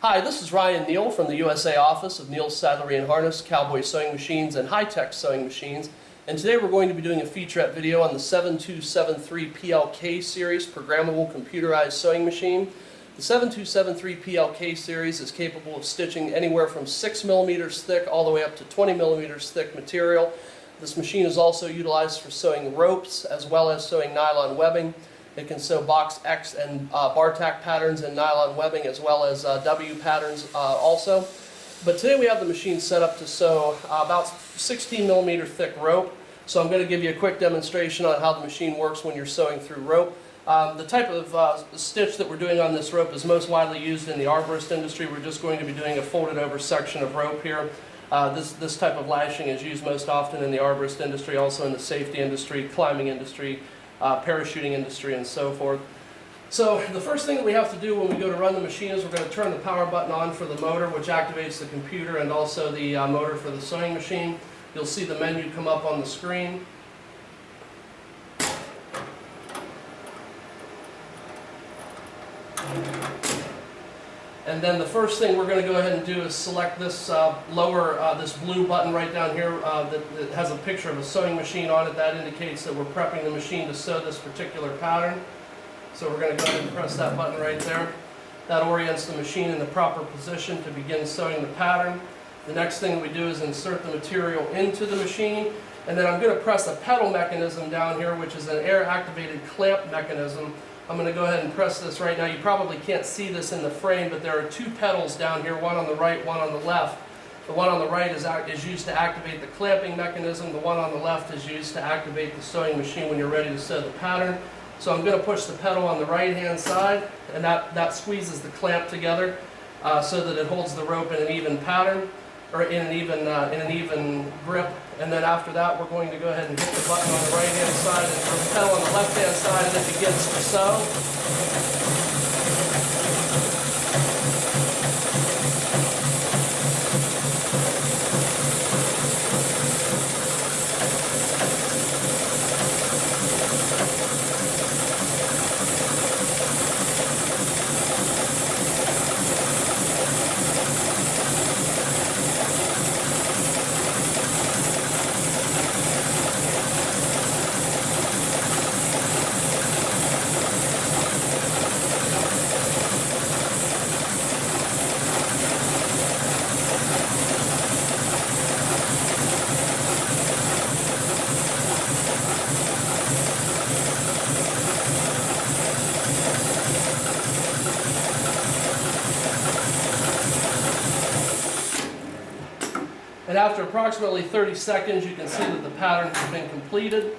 Hi, this is Ryan Neal from the USA office of Neal's Saddlery and Harness, Cowboy Sewing Machines, and High-Tech Sewing Machines. And today we're going to be doing a featurette video on the 7273 PLK series programmable computerized sewing machine. The 7273 PLK series is capable of stitching anywhere from 6 millimeters thick all the way up to 20 millimeters thick material. This machine is also utilized for sewing ropes as well as sewing nylon webbing. It can sew box X and bar tack patterns and nylon webbing as well as W patterns also. But today we have the machine set up to sew about 16 millimeter thick rope. So I'm going to give you a quick demonstration on how the machine works when you're sewing through rope. The type of stitch that we're doing on this rope is most widely used in the arborist industry. We're just going to be doing a folded over section of rope here. This type of lashing is used most often in the arborist industry, also in the safety industry, climbing industry, parachuting industry, and so forth. So the first thing that we have to do when we go to run the machine is we're going to turn the power button on for the motor, which activates the computer and also the motor for the sewing machine. You'll see the menu come up on the screen. And then the first thing we're going to go ahead and do is select this this blue button right down here that has a picture of a sewing machine on it. That indicates that we're prepping the machine to sew this particular pattern. So we're going to go ahead and press that button right there. That orients the machine in the proper position to begin sewing the pattern. The next thing we do is insert the material into the machine, and then I'm going to press a pedal mechanism down here, which is an air-activated clamp mechanism. I'm going to go ahead and press this right now. You probably can't see this in the frame, but there are two pedals down here, one on the right, one on the left. The one on the right is used to activate the clamping mechanism. The one on the left is used to activate the sewing machine when you're ready to sew the pattern. So I'm going to push the pedal on the right-hand side, and that squeezes the clamp together so that it holds the rope in an even pattern, or in an even grip. And then after that, we're going to go ahead and hit the button on the right-hand side and the pedal on the left-hand side, and it begins to sew. And after approximately 30 seconds, you can see that the pattern has been completed.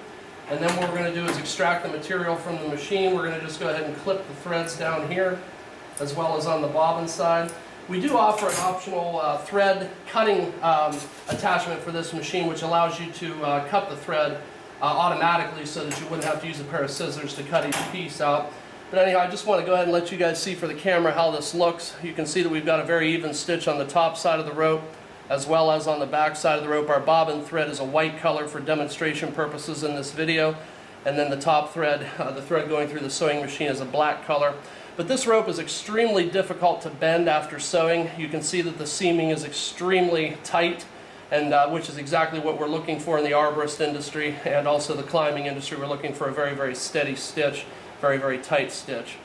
And then what we're going to do is extract the material from the machine. We're going to just go ahead and clip the threads down here, as well as on the bobbin side. We do offer an optional thread cutting attachment for this machine, which allows you to cut the thread automatically so that you wouldn't have to use a pair of scissors to cut each piece out. But anyhow, I just want to go ahead and let you guys see for the camera how this looks. You can see that we've got a very even stitch on the top side of the rope, as well as on the back side of the rope. Our bobbin thread is a white color for demonstration purposes in this video, and then the top thread, the thread going through the sewing machine, is a black color. But this rope is extremely difficult to bend after sewing. You can see that the seaming is extremely tight, and which is exactly what we're looking for in the arborist industry and also the climbing industry. We're looking for a very, very steady stitch, very, very tight stitch.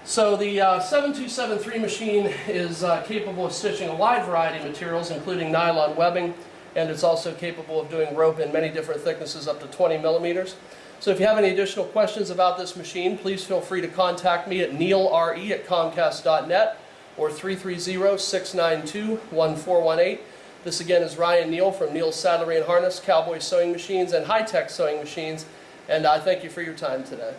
So the 7273 machine is capable of stitching a wide variety of materials, including nylon webbing, and it's also capable of doing rope in many different thicknesses up to 20 millimeters. So if you have any additional questions about this machine, please feel free to contact me at neilre@comcast.net or 330-692-1418. This again is Ryan Neal from Neal's Saddlery and Harness, Cowboy Sewing Machines, and High-Tech Sewing Machines, and I thank you for your time today.